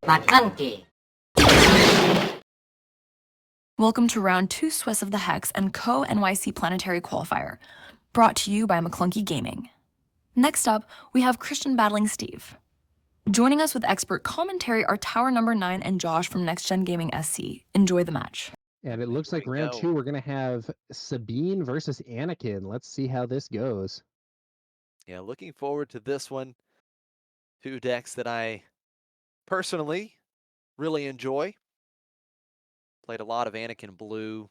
Maclunky. Welcome to round 2 Swiss of the Hex and NYC Planetary Qualifier, brought to you by Maclunky Gaming. Next up, we have Christian battling Steve. Joining us with expert commentary are Tower Number 9 and Josh from Next Gen Gaming SC. Enjoy the match. And it looks like round 2, we're going to have Sabine versus Anakin. Let's see how this goes. Yeah, looking forward to this one. Two decks that I personally really enjoy. Played a lot of Anakin Blue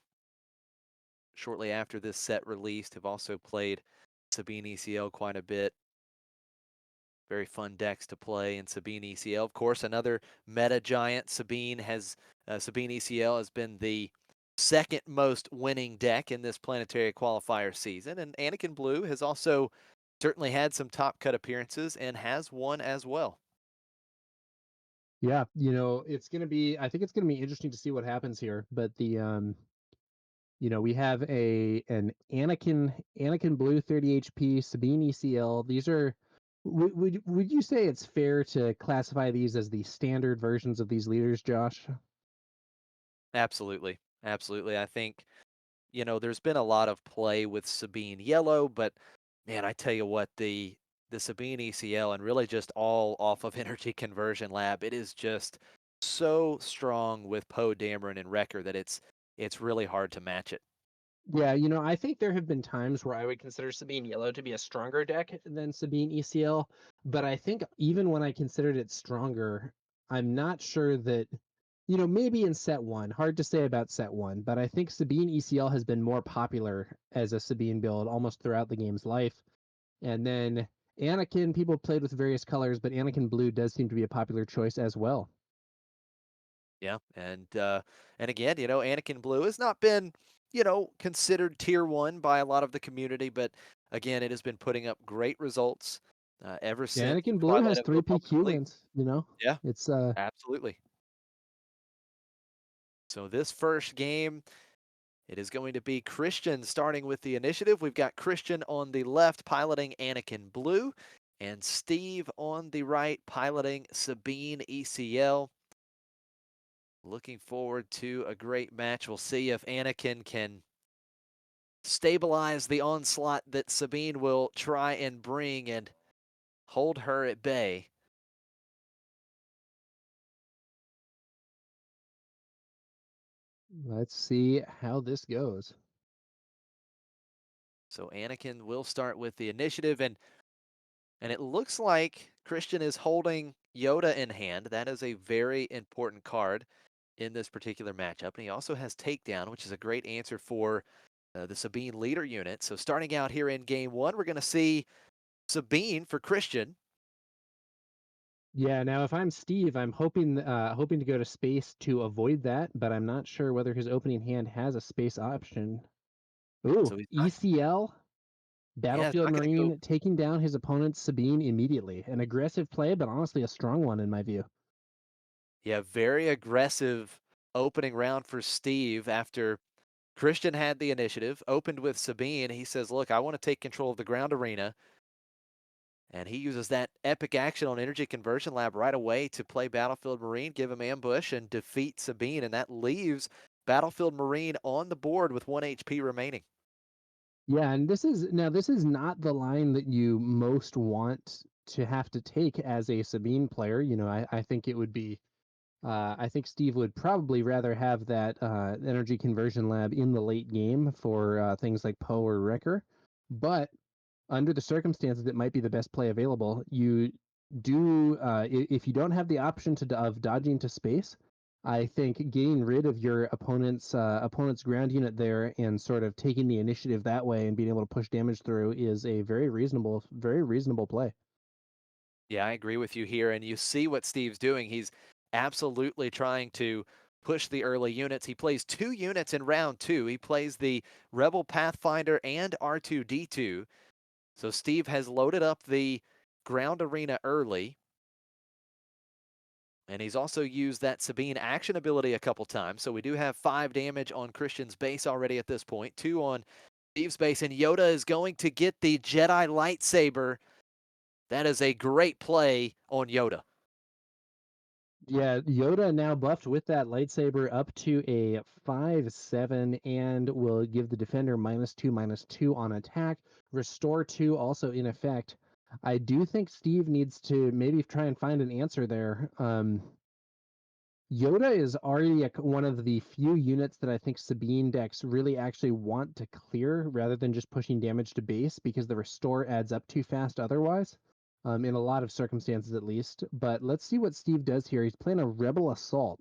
shortly after this set released. Have also played Sabine ECL quite a bit. Very fun decks to play in Sabine ECL. Of course, another meta giant. Sabine ECL has been the second most winning deck in this Planetary Qualifier season, and Anakin Blue has also certainly had some top cut appearances and has won as well. Yeah, it's going to be, I think it's going to be interesting to see what happens here, but we have an Anakin Blue 30 HP, Sabine ECL. These are, would you say it's fair to classify these as the standard versions of these leaders, Josh? Absolutely. Absolutely. I think, there's been a lot of play with Sabine Yellow, but man, I tell you what, the Sabine ECL and really just all off of Energy Conversion Lab, it is just so strong with Poe Dameron and Wrecker that it's really hard to match it. Yeah, I think there have been times where I would consider Sabine Yellow to be a stronger deck than Sabine ECL, but I think even when I considered it stronger, I'm not sure that, maybe in set one, hard to say about set one, but I think Sabine ECL has been more popular as a Sabine build almost throughout the game's life. And then Anakin, people played with various colors, but Anakin Blue does seem to be a popular choice as well. Yeah, and again, Anakin Blue has not been, considered tier 1 by a lot of the community, but again, it has been putting up great results ever Yeah, since Anakin Blue Twilight has of the 3 Republic PQ release. wins, Yeah, It's absolutely. So this first game, it is going to be Christian starting with the initiative. We've got Christian on the left piloting Anakin Blue, and Steve on the right piloting Sabine ECL. Looking forward to a great match. We'll see if Anakin can stabilize the onslaught that Sabine will try and bring and hold her at bay. Let's see how this goes. So Anakin will start with the initiative, and it looks like Christian is holding Yoda in hand. That is a very important card in this particular matchup. And he also has Takedown, which is a great answer for the Sabine leader unit. So starting out here in game one, we're going to see Sabine for Christian. Yeah, now if I'm Steve, I'm hoping to go to space to avoid that, but I'm not sure whether his opening hand has a space option. Ooh, So he's not, ECL, yeah, it's Battlefield not going to go. Marine taking down his opponent's Sabine immediately. An aggressive play, but honestly a strong one in my view. Yeah, very aggressive opening round for Steve after Christian had the initiative, opened with Sabine. He says, look, I want to take control of the ground arena. And he uses that epic action on Energy Conversion Lab right away to play Battlefield Marine, give him ambush, and defeat Sabine. And that leaves Battlefield Marine on the board with 1 HP remaining. Yeah, and this is not the line that you most want to have to take as a Sabine player. I think it would be I think Steve would probably rather have that energy conversion lab in the late game for things like Poe or Wrecker. But under the circumstances, it might be the best play available. You do, if you don't have the option of dodging to space, I think getting rid of your opponent's ground unit there and sort of taking the initiative that way and being able to push damage through is a very reasonable play. Yeah, I agree with you here. And you see what Steve's doing. He's absolutely trying to push the early units. He plays 2 units in round 2. He plays the Rebel Pathfinder and R2D2. So Steve has loaded up the ground arena early. And he's also used that Sabine action ability a couple times. So we do have 5 damage on Christian's base already at this point, 2 on Steve's base. And Yoda is going to get the Jedi lightsaber. That is a great play on Yoda. Yeah, Yoda now buffed with that lightsaber up to a 5/7 and will give the defender -2/-2 on attack. Restore 2 also in effect. I do think Steve needs to maybe try and find an answer there. Yoda is already one of the few units that I think Sabine decks really actually want to clear rather than just pushing damage to base because the restore adds up too fast otherwise, in a lot of circumstances at least. But let's see what Steve does here. He's playing a Rebel Assault.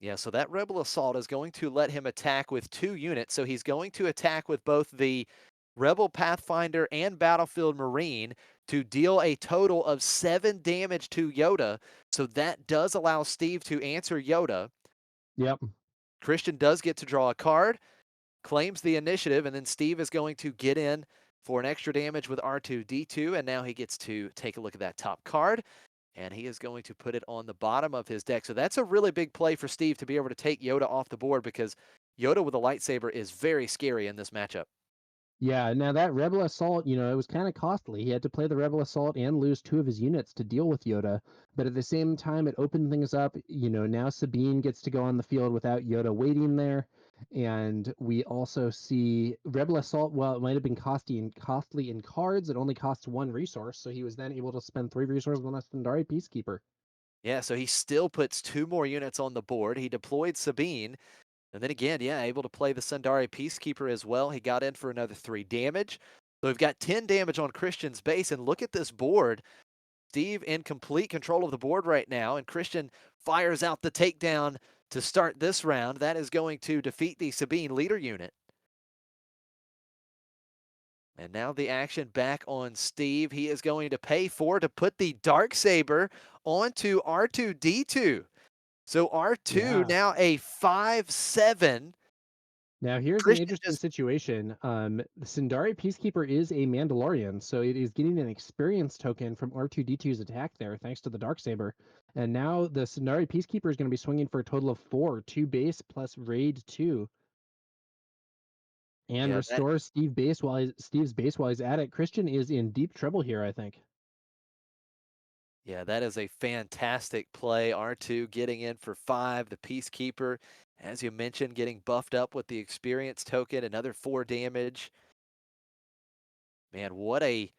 Yeah, so that Rebel Assault is going to let him attack with 2 units. So he's going to attack with both the Rebel Pathfinder and Battlefield Marine to deal a total of 7 damage to Yoda. So that does allow Steve to answer Yoda. Yep. Christian does get to draw a card, claims the initiative, and then Steve is going to get in for an extra damage with R2D2, and now he gets to take a look at that top card, and he is going to put it on the bottom of his deck. So that's a really big play for Steve to be able to take Yoda off the board because Yoda with a lightsaber is very scary in this matchup. Yeah, now that Rebel Assault, it was kind of costly. He had to play the Rebel Assault and lose 2 of his units to deal with Yoda. But at the same time, it opened things up. Now Sabine gets to go on the field without Yoda waiting there. And we also see Rebel Assault, well, it might have been costly in cards, it only costs 1 resource. So he was then able to spend 3 resources on a Sundari Peacekeeper. Yeah, so he still puts 2 more units on the board. He deployed Sabine, and then again, yeah, able to play the Sundari Peacekeeper as well. He got in for another 3 damage. So we've got 10 damage on Christian's base, and look at this board. Steve in complete control of the board right now, and Christian fires out the takedown to start this round. That is going to defeat the Sabine leader unit. And now the action back on Steve. He is going to pay to put the Darksaber onto R2D2. So R2 Yeah. now a 5/7. Now, here's an Christian interesting just situation. The Sundari Peacekeeper is a Mandalorian, so it is getting an experience token from R2D2's attack there, thanks to the Darksaber. And now the Sundari Peacekeeper is going to be swinging for a total of 4, 2 base plus raid 2, and yeah, that restores Steve's base while he's at it. Christian is in deep trouble here, I think. Yeah, that is a fantastic play. R2 getting in for 5. The Peacekeeper, as you mentioned, getting buffed up with the experience token, another 4 damage. Man, what a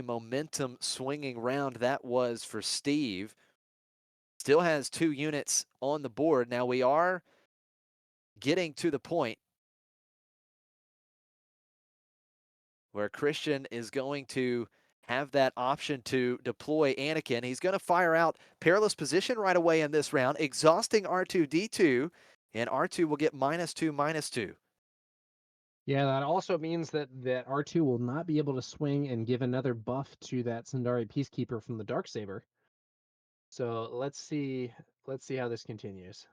momentum swinging round that was for Steve. Still has 2 units on the board. Now we are getting to the point where Christian is going to have that option to deploy Anakin. He's going to fire out Perilous Position right away in this round, exhausting R2D2, and R2 will get -2/-2. Yeah, that also means that R2 will not be able to swing and give another buff to that Sundari Peacekeeper from the Darksaber. So let's see how this continues.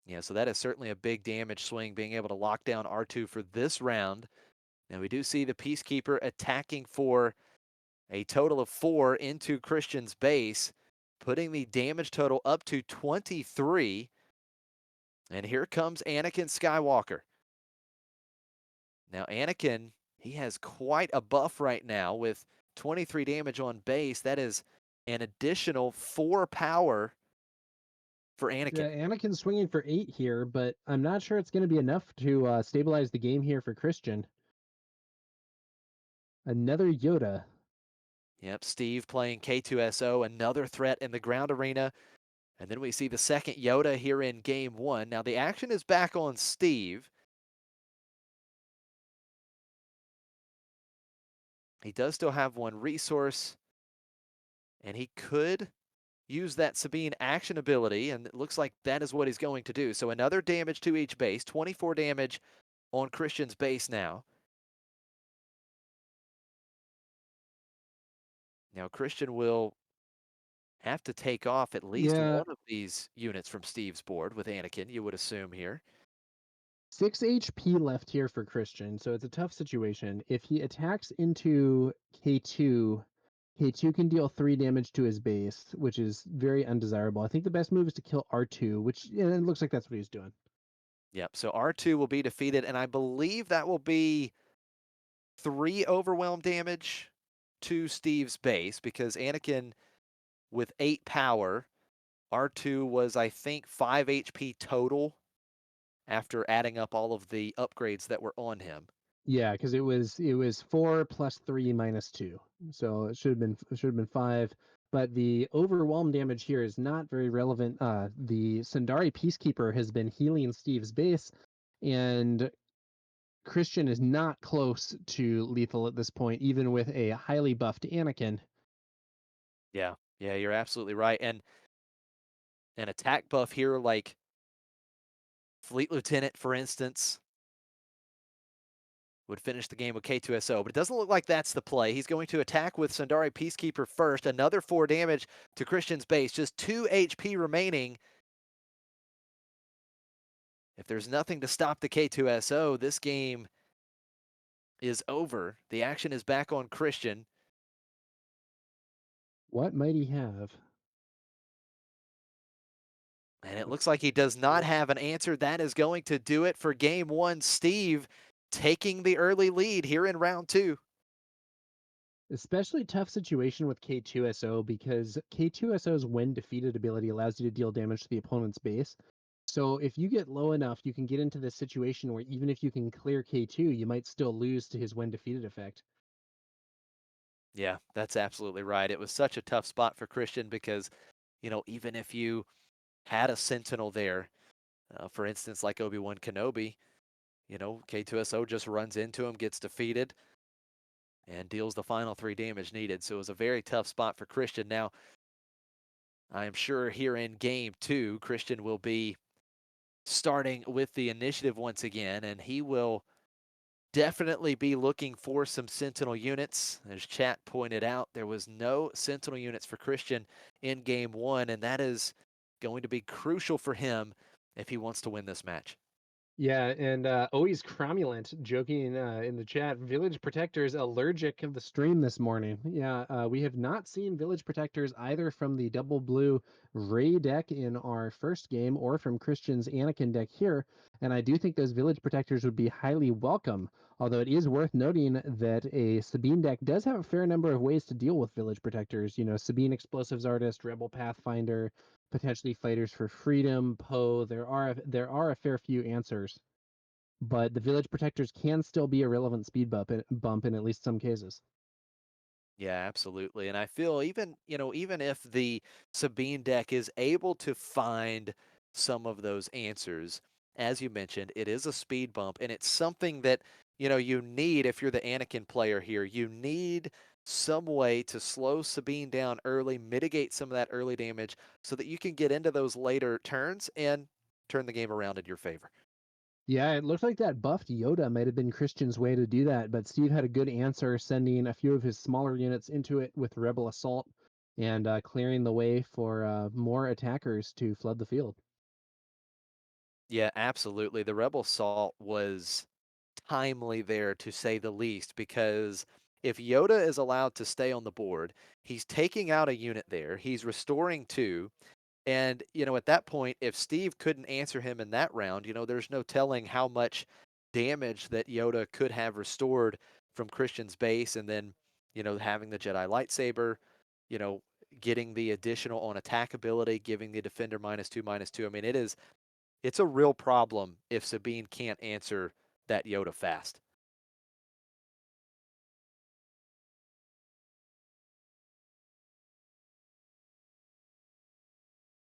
Yeah, so that is certainly a big damage swing, being able to lock down R2 for this round. Now we do see the Peacekeeper attacking for a total of 4 into Christian's base, putting the damage total up to 23. And here comes Anakin Skywalker. Now, Anakin, he has quite a buff right now with 23 damage on base. That is an additional 4 power for Yeah, Anakin. Anakin's swinging for 8 here, but I'm not sure it's going to be enough to stabilize the game here for Christian. Another Yoda. Yep, Steve playing K2SO, another threat in the ground arena. And then we see the second Yoda here in game 1. Now, the action is back on Steve. He does still have 1 resource, and he could use that Sabine action ability, and it looks like that is what he's going to do. So another damage to each base, 24 damage on Christian's base now. Now Christian will have to take off at least Yeah, one of these units from Steve's board with Anakin, you would assume here. 6 HP left here for Christian, so it's a tough situation. If he attacks into K2, K2 can deal 3 damage to his base, which is very undesirable. I think the best move is to kill R2, which it looks like that's what he's doing. Yep, so R2 will be defeated, and I believe that will be 3 overwhelm damage to Steve's base because Anakin with 8 power. R2 was, I think, 5 HP total after adding up all of the upgrades that were on him. Yeah, because it was 4 plus 3 minus 2, so it should have been 5. But the overwhelm damage here is not very relevant. The Sundari Peacekeeper has been healing Steve's base, and Christian is not close to lethal at this point, even with a highly buffed Anakin. Yeah, yeah, you're absolutely right. And an attack buff here, like Fleet Lieutenant, for instance, would finish the game with K2SO, but it doesn't look like that's the play. He's going to attack with Sundari Peacekeeper first, another 4 damage to Christian's base, just 2 HP remaining. If there's nothing to stop the K2SO, this game is over. The action is back on Christian. What might he have? And it looks Looks like he does not good. have an answer. That is going to do it for game 1. Steve taking the early lead here in round 2. Especially tough situation with K2SO because K2SO's when defeated ability allows you to deal damage to the opponent's base. So if you get low enough, you can get into this situation where even if you can clear K2, you might still lose to his when defeated effect. Yeah, that's absolutely right. It was such a tough spot for Christian because, even if you had a Sentinel there, for instance, like Obi-Wan Kenobi, K2SO just runs into him, gets defeated, and deals the final 3 damage needed. So it was a very tough spot for Christian. Now, I am sure here in game 2, Christian will be starting with the initiative once again, and he will definitely be looking for some Sentinel units. As chat pointed out, there was no Sentinel units for Christian in game 1, and that is going to be crucial for him if he wants to win this match. Yeah, and always cromulent joking in the chat. Village Protectors allergic of the stream this morning. Yeah, we have not seen Village Protectors either from the double blue Ray deck in our first game or from Christian's Anakin deck here. And I do think those Village Protectors would be highly welcome. Although it is worth noting that a Sabine deck does have a fair number of ways to deal with Village Protectors. Sabine Explosives Artist, Rebel Pathfinder, potentially Fighters for Freedom, Poe. There are a fair few answers, but the Village Protectors can still be a relevant speed bump in at least some cases. Yeah, absolutely. And I feel even if the Sabine deck is able to find some of those answers, as you mentioned, it is a speed bump and it's something that, you need if you're the Anakin player here. You need some way to slow Sabine down early, mitigate some of that early damage so that you can get into those later turns and turn the game around in your favor. Yeah, it looked like that buffed Yoda might have been Christian's way to do that, but Steve had a good answer, sending a few of his smaller units into it with Rebel Assault and clearing the way for more attackers to flood the field. Yeah, absolutely. The Rebel Salt was timely there to say the least because if Yoda is allowed to stay on the board, he's taking out a unit there, he's restoring 2, and at that point if Steve couldn't answer him in that round, there's no telling how much damage that Yoda could have restored from Christian's base, and then having the Jedi lightsaber, you know getting the additional on attack ability, giving the defender -2/-2. I mean, it's a real problem if Sabine can't answer that Yoda fast.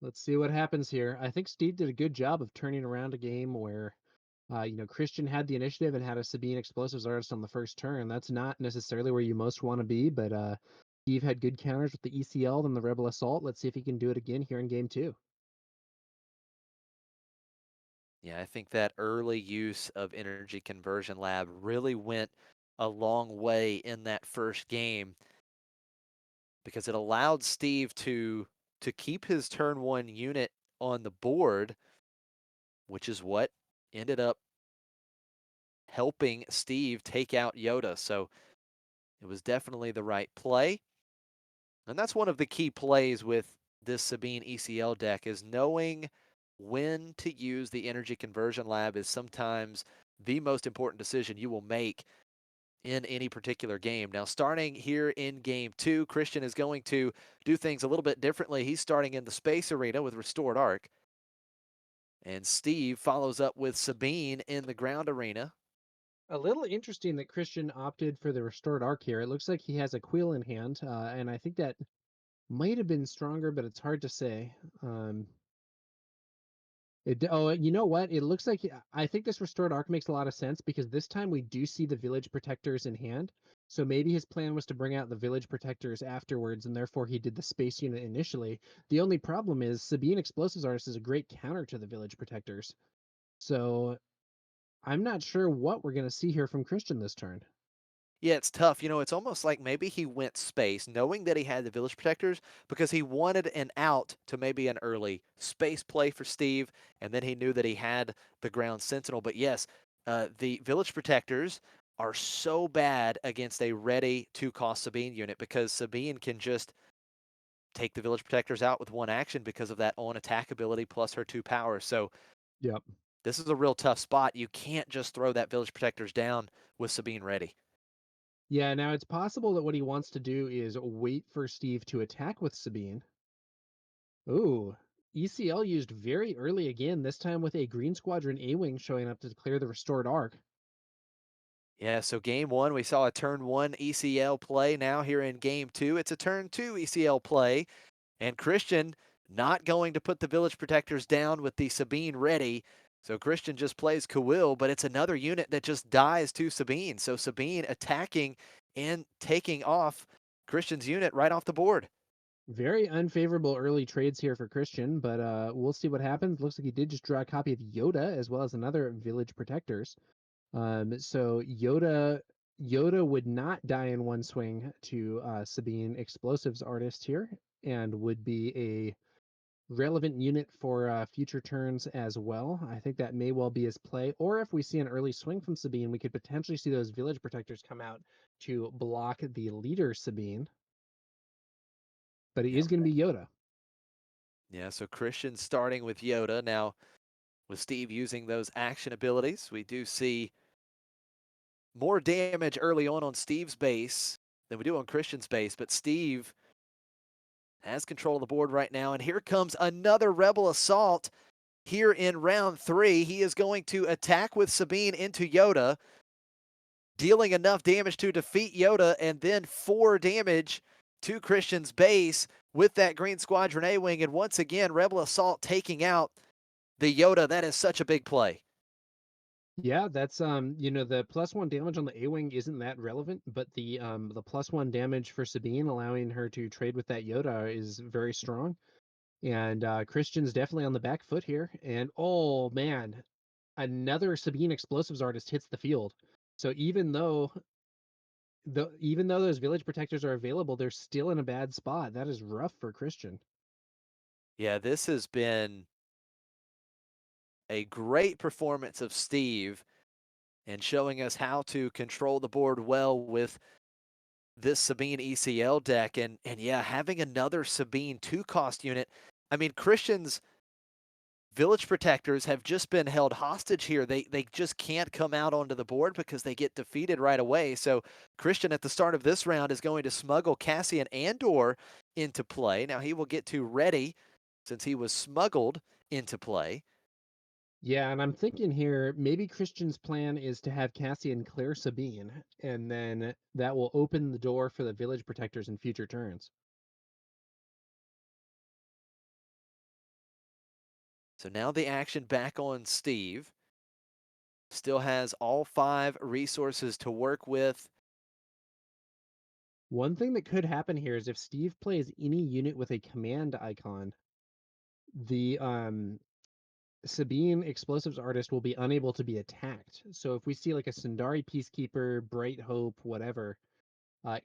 Let's see what happens here. I think Steve did a good job of turning around a game where Christian had the initiative and had a Sabine Explosives Artist on the first turn. That's not necessarily where you most want to be, but Steve had good counters with the ECL and the Rebel Assault. Let's see if he can do it again here in game 2. Yeah, I think that early use of Energy Conversion Lab really went a long way in that first game because it allowed Steve to keep his turn 1 unit on the board, which is what ended up helping Steve take out Yoda. So it was definitely the right play. And that's one of the key plays with this Sabine ECL deck, is knowing when to use the Energy Conversion Lab is sometimes the most important decision you will make in any particular game. Now, starting here in game 2, Christian is going to do things a little bit differently. He's starting in the space arena with Restored Arc. And Steve follows up with Sabine in the ground arena. A little interesting that Christian opted for the restored arc here. It looks like he has a quill in hand, and I think that might have been stronger, but it's hard to say. You know what? It looks like I think this restored arc makes a lot of sense because this time we do see the village protectors in hand. So maybe his plan was to bring out the village protectors afterwards, and therefore he did the space unit initially. The only problem is Sabine Explosives Artist is a great counter to the village protectors. So I'm not sure what we're going to see here from Christian this turn. Yeah, it's tough. It's almost like maybe he went space knowing that he had the Village Protectors because he wanted an out to maybe an early space play for Steve, and then he knew that he had the Ground Sentinel. But yes, the Village Protectors are so bad against a ready 2-cost Sabine unit because Sabine can just take the Village Protectors out with one action because of that on attack ability plus her 2 power. So Yep. this is a real tough spot. You can't just throw that Village Protectors down with Sabine ready. Yeah, now it's possible that what he wants to do is wait for Steve to attack with Sabine. Ooh, ECL used very early again, this time with a Green Squadron A-Wing showing up to clear the restored arc. Yeah, so game 1, we saw a turn 1 ECL play. Now here in game 2, it's a turn 2 ECL play. And Christian not going to put the Village Protectors down with the Sabine ready. So Christian just plays Kawil, but it's another unit that just dies to Sabine. So Sabine attacking and taking off Christian's unit right off the board. Very unfavorable early trades here for Christian, but we'll see what happens. Looks like he did just draw a copy of Yoda as well as another Village Protectors. So Yoda would not die in one swing to Sabine Explosives Artist here, and would be a relevant unit for future turns as well. I think that may well be his play. Or if we see an early swing from Sabine, we could potentially see those Village Protectors come out to block the leader Sabine. But it Yep. is going to be Yoda. Yeah, so Christian starting with Yoda. Now, with Steve using those action abilities, we do see more damage early on Steve's base than we do on Christian's base, but Steve has control of the board right now. And here comes another Rebel Assault here in round 3. He is going to attack with Sabine into Yoda, dealing enough damage to defeat Yoda, and then 4 damage to Christian's base with that Green Squadron A-Wing. And once again, Rebel Assault taking out the Yoda. That is such a big play. Yeah, that's the +1 damage on the A-Wing isn't that relevant, but the +1 damage for Sabine allowing her to trade with that Yoda is very strong. And Christian's definitely on the back foot here. And oh man, another Sabine Explosives Artist hits the field. So even though those Village Protectors are available, they're still in a bad spot. That is rough for Christian. Yeah, this has been a great performance of Steve and showing us how to control the board well with this Sabine ECL deck. And yeah, having another Sabine 2-cost unit. I mean, Christian's Village Protectors have just been held hostage here. They just can't come out onto the board because they get defeated right away. So Christian at the start of this round is going to smuggle Cassian Andor into play. Now he will get to ready since he was smuggled into play. Yeah, and I'm thinking here, maybe Christian's plan is to have Cassian clear Sabine, and then that will open the door for the Village Protectors in future turns. So now the action back on Steve. Still has all 5 resources to work with. One thing that could happen here is if Steve plays any unit with a command icon, the Sabine Explosives Artist will be unable to be attacked. So if we see like a Sundari Peacekeeper, Bright Hope, whatever,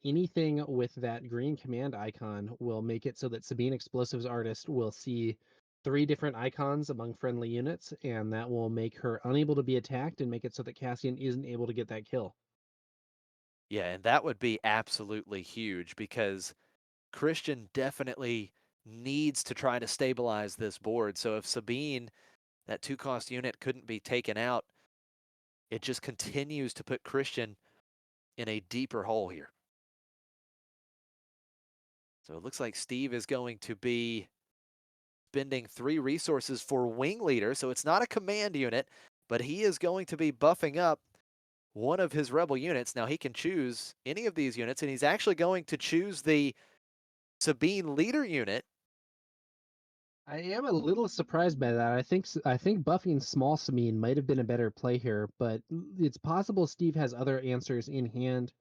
anything with that green command icon will make it so that Sabine Explosives Artist will see 3 different icons among friendly units, and that will make her unable to be attacked and make it so that Cassian isn't able to get that kill. Yeah, and that would be absolutely huge because Christian definitely needs to try to stabilize this board. So if Sabine, that 2-cost unit, couldn't be taken out, it just continues to put Christian in a deeper hole here. So it looks like Steve is going to be spending 3 resources for Wing Leader. So it's not a command unit, but he is going to be buffing up one of his rebel units. Now he can choose any of these units, and he's actually going to choose the Sabine Leader unit. I am a little surprised by that. I think buffing small Sabine might have been a better play here, but it's possible Steve has other answers in hand.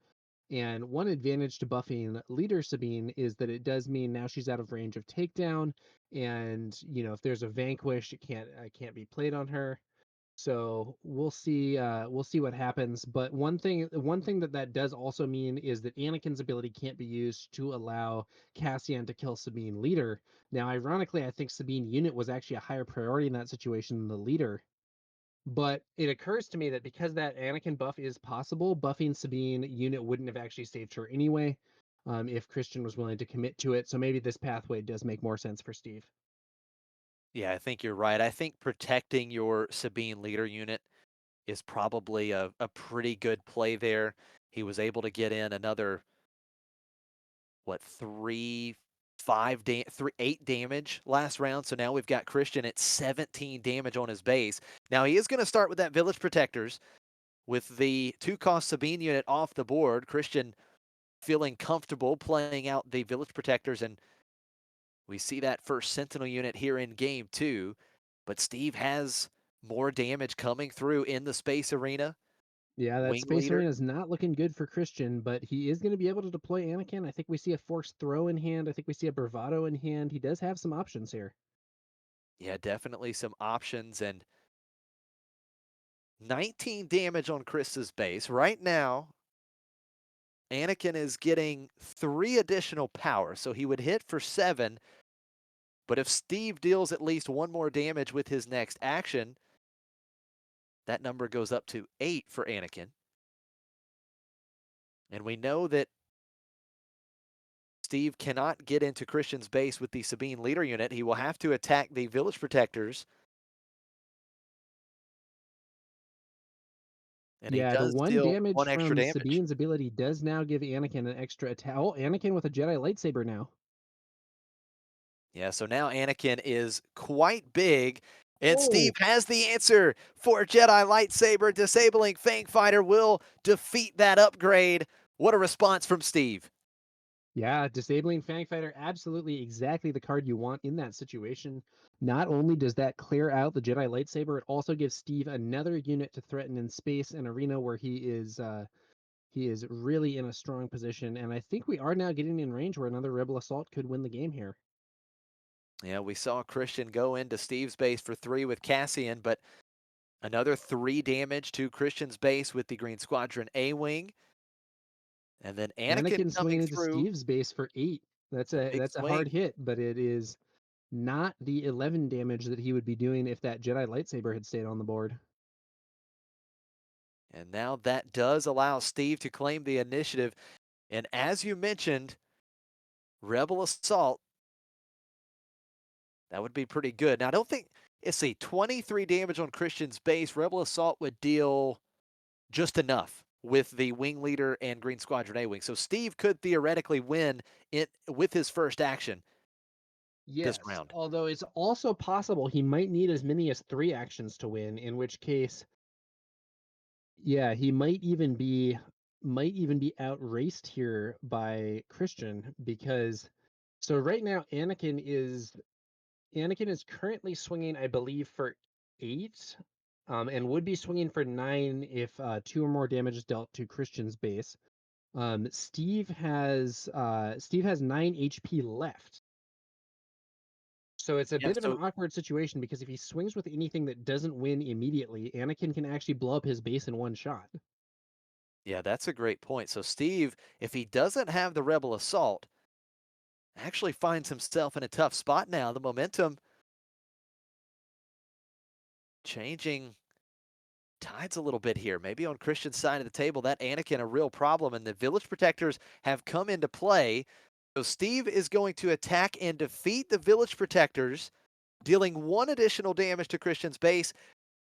And one advantage to buffing leader Sabine is that it does mean now she's out of range of takedown, and if there's a vanquish, it can't be played on her. So we'll see what happens. But one thing that does also mean is that Anakin's ability can't be used to allow Cassian to kill Sabine leader. Now, ironically, I think Sabine unit was actually a higher priority in that situation than the leader. But it occurs to me that because that Anakin buff is possible, buffing Sabine unit wouldn't have actually saved her anyway, if Christian was willing to commit to it. So maybe this pathway does make more sense for Steve. Yeah, I think you're right. I think protecting your Sabine Leader unit is probably a pretty good play there. He was able to get in another, what, 8 damage last round. So now we've got Christian at 17 damage on his base. Now he is going to start with that Village Protectors with the 2-cost Sabine unit off the board. Christian feeling comfortable playing out the Village Protectors, and we see that first Sentinel unit here in game 2. But Steve has more damage coming through in the space arena. Yeah, that Wing space Leader. arena is not looking good for Christian, but he is going to be able to deploy Anakin. I think we see a forced throw in hand. I think we see a bravado in hand. He does have some options here. Yeah, definitely some options, and 19 damage on Chris's base. Right now, Anakin is getting 3 additional power, so he would hit for 7. But if Steve deals at least 1 more damage with his next action, that number goes up to 8 for Anakin. And we know that Steve cannot get into Christian's base with the Sabine Leader unit. He will have to attack the Village Protectors. And he Yeah, the does one deal damage 1 extra from damage. Sabine's ability does now give Anakin an extra attack. Oh, Anakin with a Jedi lightsaber now. Yeah, so now Anakin is quite big, and Steve Oh, has the answer for Jedi lightsaber. Disabling Fang Fighter will defeat that upgrade. What a response from Steve. yeah, disabling Fang Fighter, absolutely exactly the card you want in that situation. Not only does that clear out the Jedi lightsaber, it also gives Steve another unit to threaten in space and arena where he is really in a strong position. And I think we are now getting in range where another Rebel Assault could win the game here. Yeah, we saw Christian go into Steve's base for 3 with Cassian, but another 3 damage to Christian's base with the Green Squadron A-Wing. And then Anakin Anakin coming swinging into through, Steve's base for 8. a big That's a hard swing. hit, but it is not the 11 damage that he would be doing if that Jedi lightsaber had stayed on the board. And now that does allow Steve to claim the initiative. And as you mentioned, Rebel Assault, that would be pretty good. Now, I don't think, let's see, 23 damage on Christian's base. Rebel Assault would deal just enough with the Wing Leader and Green Squadron A-Wing. So Steve could theoretically win it with his first action this Yes, round. although it's also possible he might need as many as 3 actions to win, in which case, yeah, he might even be outraced here by Christian because so right now Anakin is currently swinging, I believe, for 8, and would be swinging for 9 if 2 or more damage is dealt to Christian's base. Steve has 9 HP left. So it's a Yeah, bit of an so awkward situation because if he swings with anything that doesn't win immediately, Anakin can actually blow up his base in one shot. yeah, that's a great point. So Steve, if he doesn't have the Rebel Assault, actually finds himself in a tough spot now. The momentum changing tides a little bit here. Maybe on Christian's side of the table, that Anakin a real problem, and the Village Protectors have come into play. So Steve is going to attack and defeat the Village Protectors, dealing 1 additional damage to Christian's base,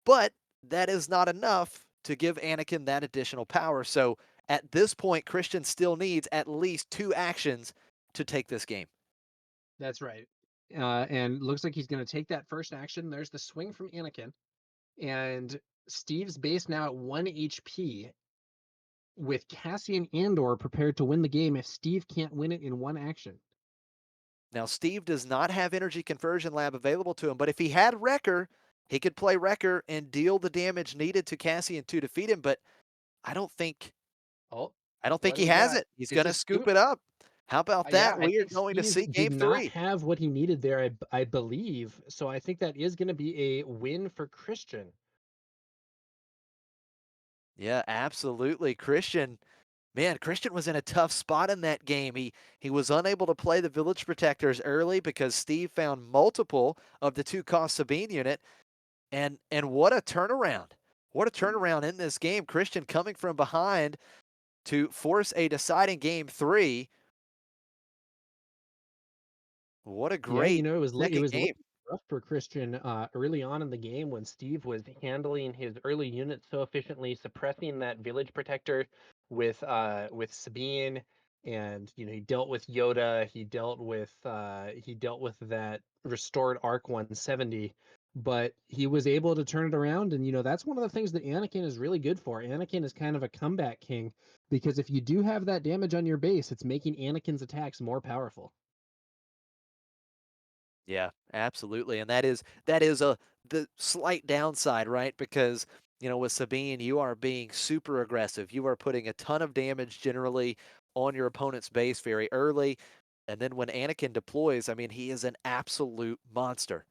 but that is not enough to give Anakin that additional power. So At this point, Christian still needs at least 2 actions to take this game. That's right. And looks like he's going to take that first action. There's the swing from Anakin, and Steve's base now at 1 HP, with Cassian Andor prepared to win the game if Steve can't win it in one action. Now, Steve does not have Energy Conversion Lab available to him, but if he had Wrecker, he could play Wrecker and deal the damage needed to Cassian to defeat him, but I don't think Oh, I don't think what do he we has got? it. He's It's gonna a scoop scoop. it up. How about Yeah, that? I We are think going to see Steve did game not 3. have what he needed there, I believe. So I think that is going to be a win for Christian. Yeah, absolutely. Christian was in a tough spot in that game. He was unable to play the Village Protectors early because Steve found multiple of the 2-cost Sabine unit, and what a turnaround. What a turnaround in this game. Christian coming from behind to force a deciding game 3. What a Yeah, great it second was game. looking rough for Christian early on in the game when Steve was handling his early units so efficiently, suppressing that village protector with Sabine, and he dealt with Yoda, he dealt with that restored Arc 170, but he was able to turn it around, and that's one of the things that Anakin is really good for. Anakin is kind of a comeback king because if you do have that damage on your base, it's making Anakin's attacks more powerful. Yeah, absolutely. And that is the slight downside, right? Because, with Sabine, you are being super aggressive. You are putting a ton of damage generally on your opponent's base very early. And then when Anakin deploys, I mean, he is an absolute monster.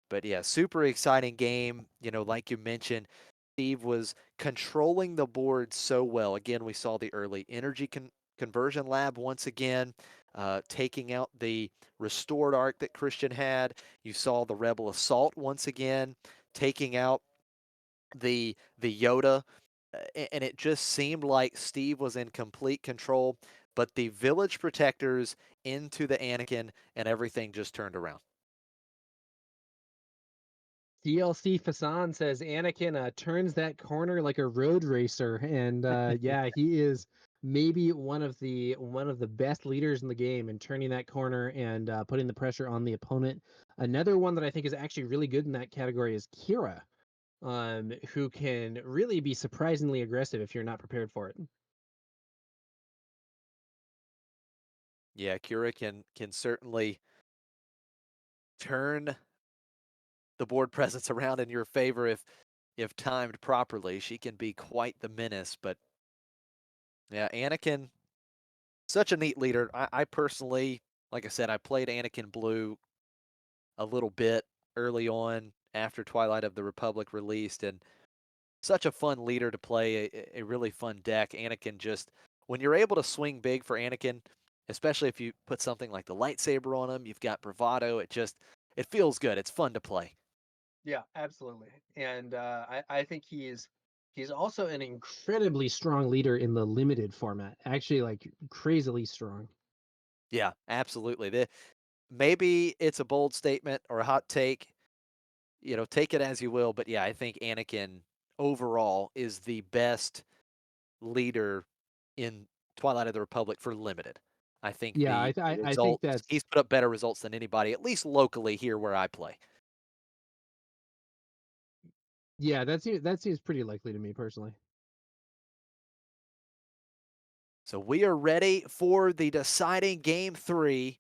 But yeah, super exciting game. Like you mentioned, Steve was controlling the board so well. Again, we saw the early energy conversion lab once again, taking out the restored arc that Christian had. You saw the rebel assault once again, taking out the Yoda, and it just seemed like Steve was in complete control. But the village protectors into the Anakin, and everything just turned around. DLC Fasan says Anakin turns that corner like a road racer, and yeah, he is maybe one of the best leaders in the game in turning that corner and putting the pressure on the opponent. Another one that I think is actually really good in that category is qi'ra, who can really be surprisingly aggressive if you're not prepared for it. Yeah, qi'ra can certainly turn the board presence around in your favor if timed properly. She can be quite the menace. But yeah, Anakin, such a neat leader. I personally, like I said, I played Anakin Blue a little bit early on after Twilight of the Republic released, and such a fun leader to play, a really fun deck. Anakin just, when you're able to swing big for Anakin, especially if you put something like the lightsaber on him, you've got bravado. It feels good. It's fun to play. Yeah, absolutely. And I think he's also an incredibly strong leader in the limited format. Actually, like crazily strong. Yeah, absolutely. Maybe it's a bold statement or a hot take. Take it as you will. But yeah, I think Anakin overall is the best leader in Twilight of the Republic for limited. I think Yeah, the I think results, that's he's put up better results than anybody, at least locally here where I play. yeah, that seems pretty likely to me personally. So we are ready for the deciding game 3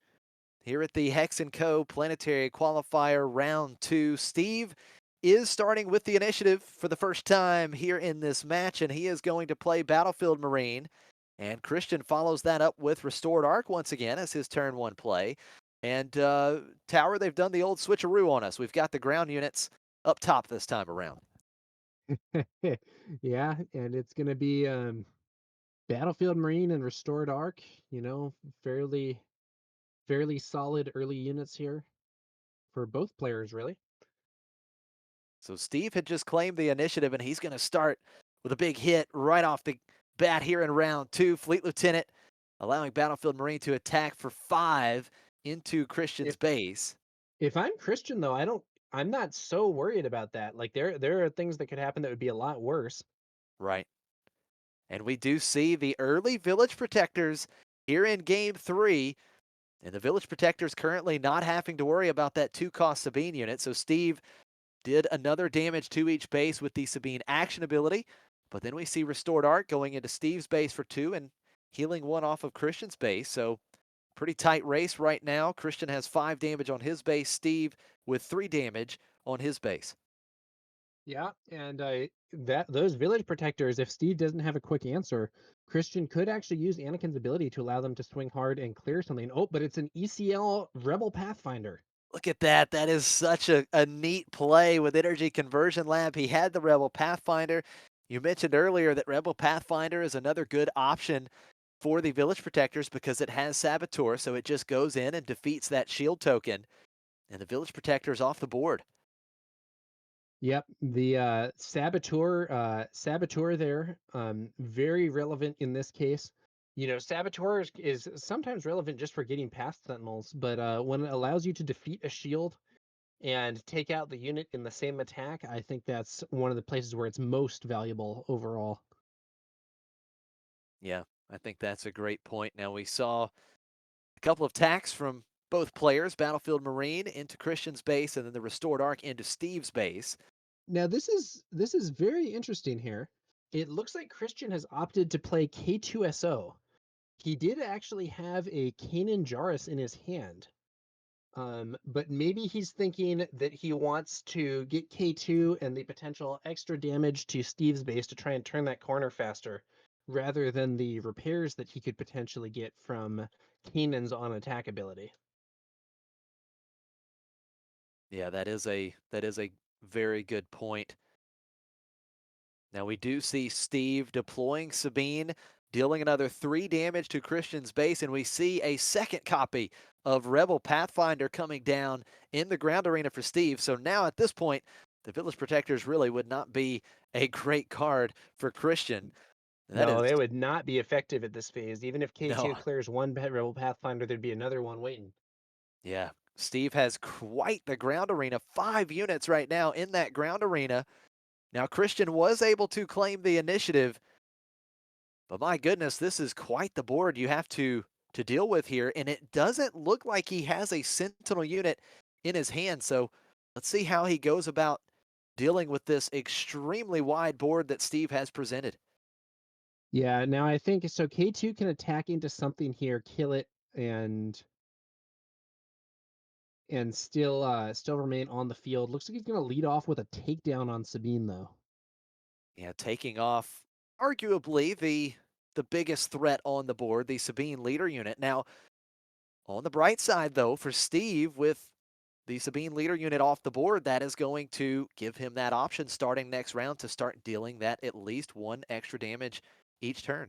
here at the Hex & Co. Planetary Qualifier Round 2. Steve is starting with the initiative for the first time here in this match, and he is going to play Battlefield Marine. And Christian follows that up with Restored Arc once again as his turn 1 play. And Tower, they've done the old switcheroo on us. We've got the ground units up top this time around. Yeah, and it's gonna be Battlefield Marine and Restored Arc, fairly fairly solid early units here for both players, really. So Steve had just claimed the initiative, and he's going to start with a big hit right off the bat here in round 2. Fleet Lieutenant allowing Battlefield Marine to attack for 5 into Christian's If base. if I'm Christian though, I'm not so worried about that. Like there are things that could happen that would be a lot worse. Right. And we do see the early Village Protectors here in game 3. And the Village Protectors currently not having to worry about that 2-cost Sabine unit. So Steve did another damage to each base with the Sabine action ability. But then we see Restored Art going into Steve's base for 2 and healing 1 off of Christian's base. So pretty tight race right now. Christian has 5 damage on his base. Steve with 3 damage on his base. Yeah, and that those village protectors, if Steve doesn't have a quick answer, Christian could actually use Anakin's ability to allow them to swing hard and clear something. Oh, but it's an ECL Rebel Pathfinder. Look at that. That is such a neat play with Energy Conversion Lab. He had the Rebel Pathfinder. You mentioned earlier that Rebel Pathfinder is another good option for the Village Protectors because it has Saboteur, so it just goes in and defeats that shield token, and the Village Protector is off the board. Yep, the Saboteur there, very relevant in this case. You know, Saboteur is sometimes relevant just for getting past Sentinels, but when it allows you to defeat a shield and take out the unit in the same attack, I think that's one of the places where it's most valuable overall. Yeah, I think that's a great point. Now, we saw a couple of attacks from both players, Battlefield Marine into Christian's base, and then the Restored Arc into Steve's base. Now this is very interesting here. It looks like Christian has opted to play K2SO. He did actually have a Kanan Jarrus in his hand. But maybe he's thinking that he wants to get K2 and the potential extra damage to Steve's base to try and turn that corner faster, rather than the repairs that he could potentially get from Kanan's on attack ability. Yeah, that is a very good point. Now we do see Steve deploying Sabine, dealing another 3 damage to Christian's base, and we see a second copy of Rebel Pathfinder coming down in the ground arena for Steve. So now at this point, the Village Protectors really would not be a great card for Christian. That No, is they would not be effective at this phase. Even if no, K2 clears one Rebel Pathfinder, there'd be another one waiting. yeah. Steve has quite the ground arena, 5 units right now in that ground arena. Now Christian was able to claim the initiative, but my goodness, this is quite the board you have to deal with here, and it doesn't look like he has a Sentinel unit in his hand. So let's see how he goes about dealing with this extremely wide board that Steve has presented. Yeah, now I think so. K2 can attack into something here, kill it, and still remain on the field. Looks like he's gonna lead off with a takedown on Sabine though. Yeah, taking off arguably the biggest threat on the board, the Sabine leader unit. Now, on the bright side though, for Steve, with the Sabine leader unit off the board, that is going to give him that option starting next round to start dealing that at least 1 extra damage each turn.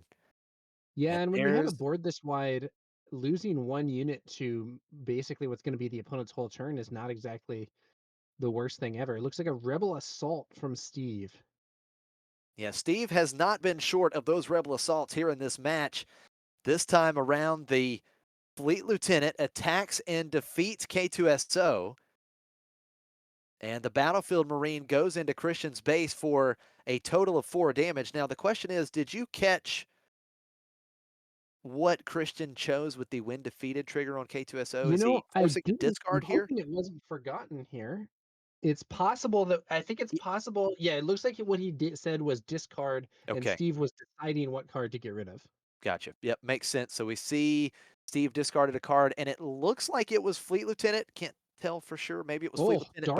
Yeah, And and when you have a there's board this wide, losing one unit to basically what's going to be the opponent's whole turn is not exactly the worst thing ever. It looks like a rebel assault from Steve. yeah, Steve has not been short of those rebel assaults here in this match. This time around, the Fleet Lieutenant attacks and defeats K2SO, and the Battlefield Marine goes into Christian's base for a total of 4 damage. Now, the question is, did you catch what Christian chose with the when defeated trigger on K2SO? You Is know, he I forcing a didn't. I'm discard here? hoping it wasn't forgotten here. It's possible that I think it's Y- possible. Yeah, it looks like what he said was discard, and Okay, Steve was deciding what card to get rid of. gotcha. Yep, makes sense. So we see Steve discarded a card, and it looks like it was Fleet Lieutenant. Can't tell for sure. Maybe it was Fleet Oh, Lieutenant, but whew,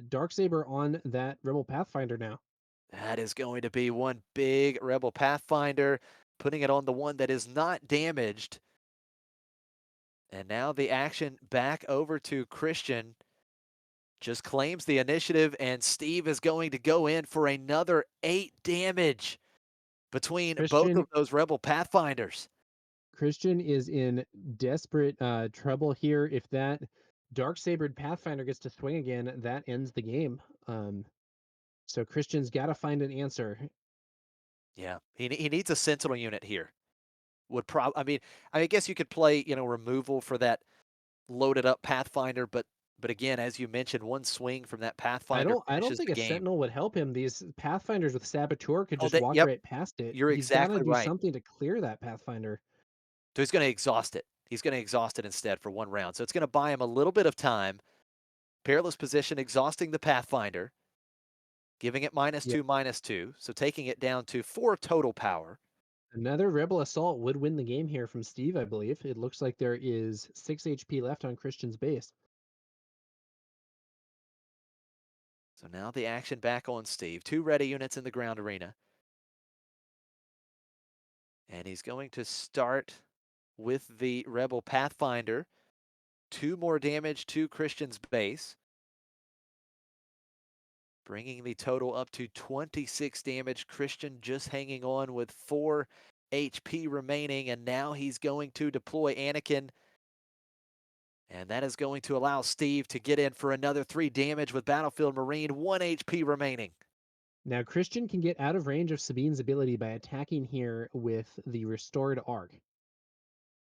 Dark Saber on that Rebel Pathfinder now. that is going to be one big Rebel Pathfinder, putting it on the one that is not damaged. And now the action back over to Christian. Just claims the initiative, and Steve is going to go in for another 8 damage between both of Christian those Rebel Pathfinders. Christian is in desperate trouble here. If that dark sabered Pathfinder gets to swing again, that ends the game. So Christian's got to find an answer. Yeah, he needs a Sentinel unit here. I mean, I guess you could play, removal for that loaded up Pathfinder, but But again, as you mentioned, one swing from that I Pathfinder don't finishes think the a game. Sentinel would help him. These Pathfinders with Saboteur could Oh, just walk yep, right past it. you're He's gotta exactly do right. something to clear that Pathfinder. So he's going to exhaust it. He's going to exhaust it instead for one round. So it's going to buy him a little bit of time. Peerless position, exhausting the Pathfinder, giving it Yep. -2/-2. So taking it down to 4 total power. Another Rebel Assault would win the game here from Steve, I believe. It looks like there is 6 HP left on Christian's base. So now the action back on Steve. 2 ready units in the ground arena. And he's going to start with the Rebel Pathfinder. 2 more damage to Christian's base, bringing the total up to 26 damage. Christian just hanging on with 4 HP remaining, and now he's going to deploy Anakin. And that is going to allow Steve to get in for another 3 damage with Battlefield Marine, 1 HP remaining. Now, Christian can get out of range of Sabine's ability by attacking here with the Restored Arc.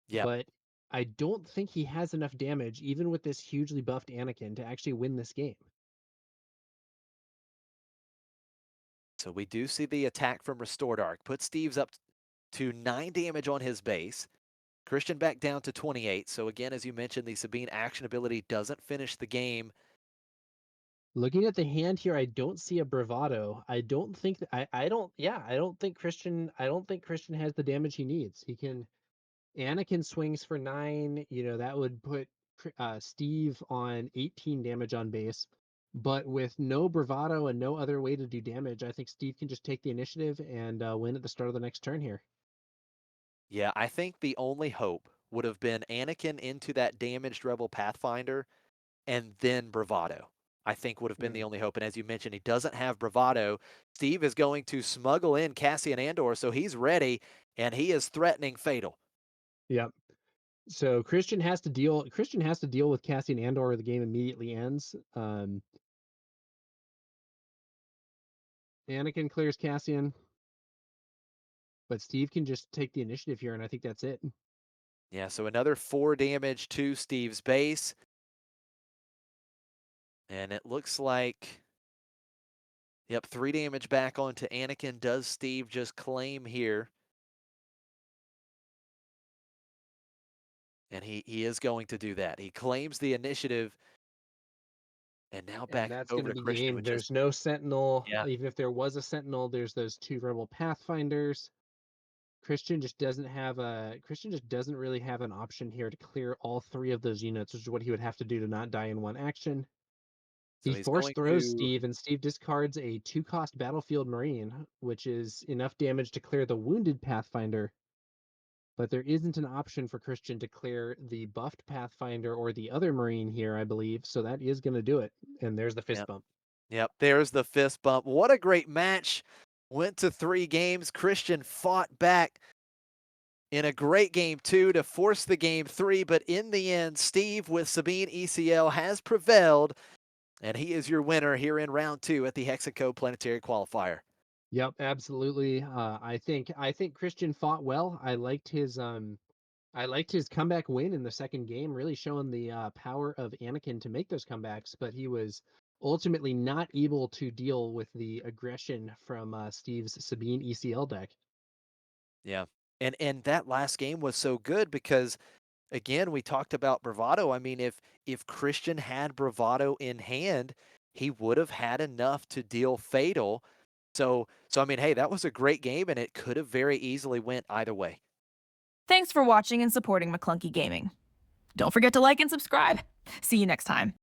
Yep. But I don't think he has enough damage, even with this hugely buffed Anakin, to actually win this game. So we do see the attack from Restored Arc. Put Steve's up to 9 damage on his base. Christian back down to 28. So again, as you mentioned, the Sabine action ability doesn't finish the game. Looking at the hand here, I don't see a bravado. I don't think that I don't yeah, I don't think Christian has the damage he needs. He can Anakin swings for 9, that would put Steve on 18 damage on base. But with no bravado and no other way to do damage, I think Steve can just take the initiative and win at the start of the next turn here. Yeah, I think the only hope would have been Anakin into that damaged Rebel Pathfinder and then Bravado. I think would have been the only hope. And as you mentioned, he doesn't have Bravado. Steve is going to smuggle in Cassian Andor, so he's ready, and he is threatening Fatal. Yep. So Christian has to deal with Cassian Andor or the game immediately ends. Anakin clears Cassian, but Steve can just take the initiative here, and I think that's it. Yeah, so another 4 damage to Steve's base. And it looks like, yep, 3 damage back onto Anakin. Does Steve just claim here? And he is going to do that. He claims the initiative. And now And back that's going over to to be Christian game. with just, There's no Sentinel. yeah. Even if there was a Sentinel, there's those 2 Rebel Pathfinders. Christian just doesn't really have an option here to clear all 3 of those units, which is what he would have to do to not die in one action. So He he's force going throws to, Steve, and Steve discards a 2-cost Battlefield Marine, which is enough damage to clear the wounded Pathfinder. But there isn't an option for Christian to clear the buffed Pathfinder or the other Marine here, I believe. So that is going to do it. And there's the fist yep. bump. Yep, there's the fist bump. What a great match. Went to 3 games. Christian fought back in a great game 2 to force the game 3, but in the end, Steve with Sabine ECL has prevailed, and he is your winner here in round 2 at the Hexaco Planetary Qualifier. Yep, absolutely. I think Christian fought well. I liked his comeback win in the second game, really showing the power of Anakin to make those comebacks, but he was ultimately not able to deal with the aggression from Steve's Sabine ECL deck. Yeah. And that last game was so good because again, we talked about bravado. I mean, if Christian had bravado in hand, he would have had enough to deal fatal. So I mean, hey, that was a great game and it could have very easily went either way. Thanks for watching and supporting Maclunky Gaming. Don't forget to like and subscribe. See you next time.